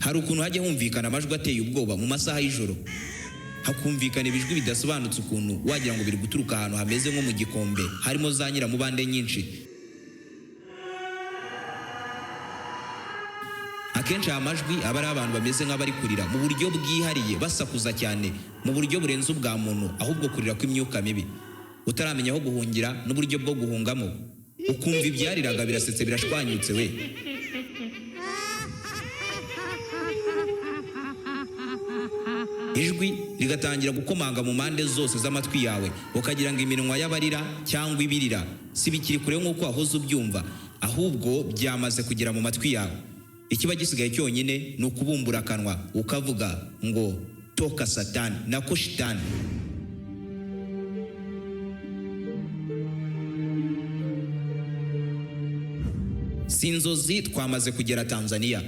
hari ukuntu hajya humvikana amajwi ateye ubwoba mu masaha y'ijoro, hakumvikana ibijwi bidasobanutse ukuntu wagira ngo biri guturuka ahantu hameze nko mu gikombe harimo za nyiramubande nyinshi. Akenshi aya majwi aba ari abantu bameze nk'abari kurira mu buryo bwihariye, basakuza cyane mu buryo burenze ubwa muntu, ahubwo kurira kw'imyuka mibi utaramenya aho guhungira n'uburyo bwo guhungamo, ukumva ibyariraga birasetse birashwanyutse we. Ijwi rigatangira gukomanga mu mpande zose z'amatwi yawe, ukagira ngo iminwa y'abarira cyangwa ibirira si bikiri kure nk'uko wahoze ubyumva, ahubwo byamaze kugera mu matwi yawe. Ikiba gisigaye cyonyine ni ukubumbura akanwa ukavuga ngo toka satani nako shitani. Si inzozi twamaze kugera Tanzania.